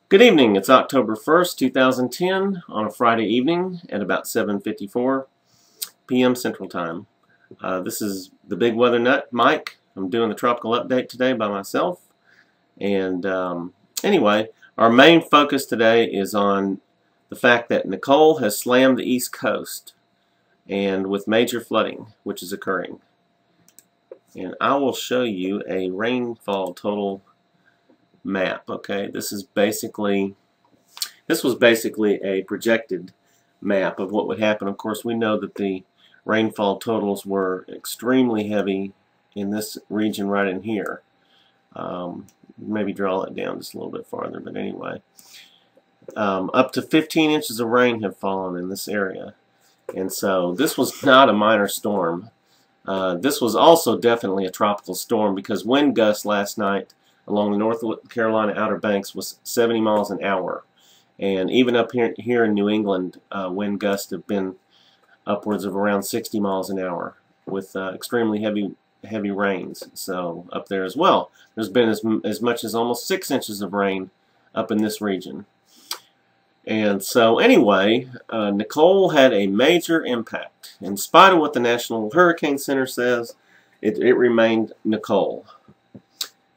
Good evening. It's October 1st, 2010 on a Friday evening at about 7:54 p.m. Central Time. This is the Big Weather Nut, Mike. I'm doing the tropical update today by myself. And anyway, our main focus today is on the fact that Nicole has slammed the East Coast and with major flooding, which is occurring. And I will show you a rainfall total map. Okay, this was basically a projected map of what would happen. Of course, we know that the rainfall totals were extremely heavy in this region right in here. Maybe draw it down just a little bit farther, but anyway, up to 15 inches of rain have fallen in this area, and so this was not a minor storm. This was also definitely a tropical storm because wind gusts last night along the North Carolina Outer Banks was 70 miles an hour. And even up here in New England, wind gusts have been upwards of around 60 miles an hour with extremely heavy rains. So up there as well. There's been as much as almost 6 inches of rain up in this region. And so anyway, Nicole had a major impact. In spite of what the National Hurricane Center says, it remained Nicole.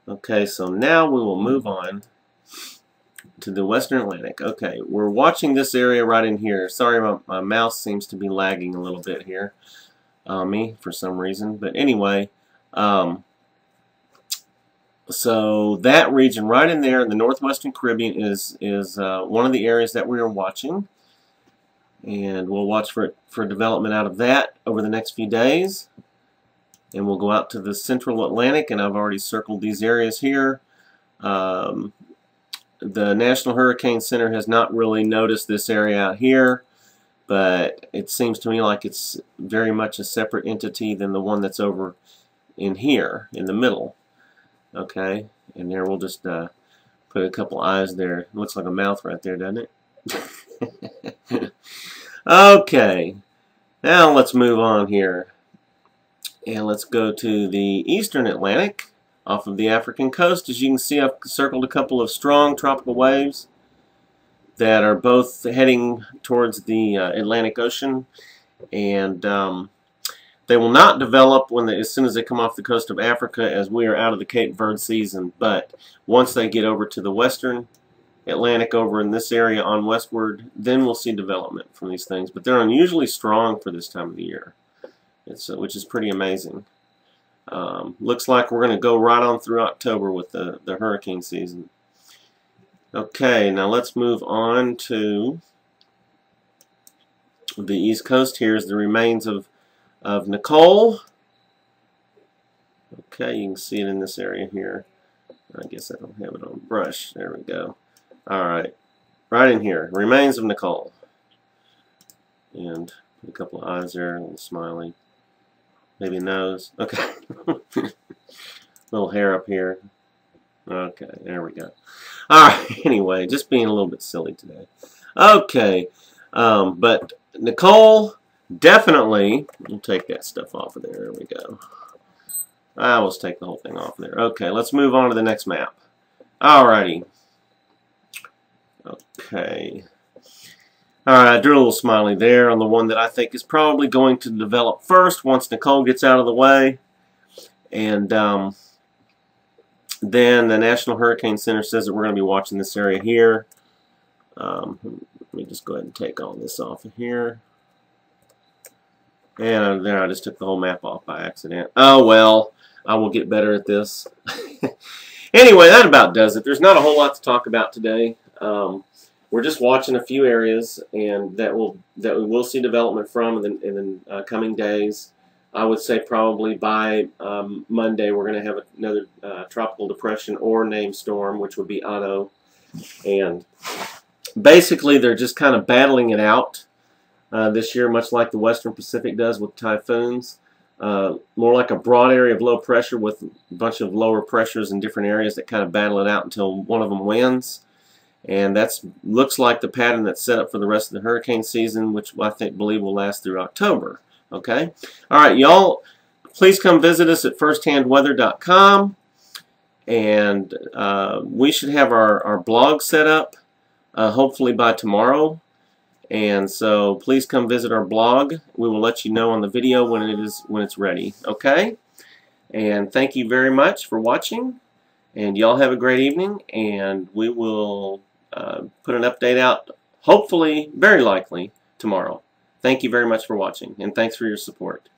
Okay, so now we will move on to the Western Atlantic. Okay, we're watching this area right in here. Sorry, my mouse seems to be lagging a little bit here on me for some reason. But anyway, so that region right in there in the northwestern Caribbean is one of the areas that we are watching. And we'll watch for development out of that over the next few days. And we'll go out to the central Atlantic, and I've already circled these areas here. The National Hurricane Center has not really noticed this area out here, but it seems to me like it's very much a separate entity than the one that's over in here, in the middle. Okay, and there we'll just put a couple eyes there. It looks like a mouth right there, doesn't it? Okay, now let's move on here. And let's go to the Eastern Atlantic off of the African coast. As you can see, I've circled a couple of strong tropical waves that are both heading towards the Atlantic Ocean, and they will not develop as soon as they come off the coast of Africa, as we are out of the Cape Verde season. But once they get over to the Western Atlantic, over in this area on westward, then we'll see development from these things. But they're unusually strong for this time of the year. Which is pretty amazing. Looks like we're going to go right on through October with the hurricane season. Okay, now let's move on to the East Coast. Here's the remains of Nicole. Okay, you can see it in this area here. I guess I don't have it on brush. There we go. Alright, right in here. Remains of Nicole. And a couple of eyes there, a little smiley. Maybe a nose. Okay. Little hair up here. Okay, there we go. Alright, anyway, just being a little bit silly today. Okay, but Nicole, definitely, we'll take that stuff off of there. There we go. I will take the whole thing off there. Okay, let's move on to the next map. Alrighty. Okay. Alright, I drew a little smiley there on the one that I think is probably going to develop first once Nicole gets out of the way. And then the National Hurricane Center says that we're going to be watching this area here. Let me just go ahead and take all this off of here. And there I just took the whole map off by accident. Oh well, I will get better at this. Anyway, that about does it. There's not a whole lot to talk about today. We're just watching a few areas, and that we will see development from in the coming days. I would say probably by Monday we're going to have another tropical depression or named storm, which would be Otto. And basically they're just kind of battling it out this year, much like the Western Pacific does with typhoons. More like a broad area of low pressure with a bunch of lower pressures in different areas that kind of battle it out until one of them wins. And that looks like the pattern that's set up for the rest of the hurricane season, which I believe will last through October. Okay? All right, y'all, please come visit us at firsthandweather.com. And we should have our blog set up hopefully by tomorrow. And so please come visit our blog. We will let you know on the video when it's ready. Okay? And thank you very much for watching. And y'all have a great evening. And we will put an update out, hopefully, very likely, tomorrow. Thank you very much for watching. And thanks for your support.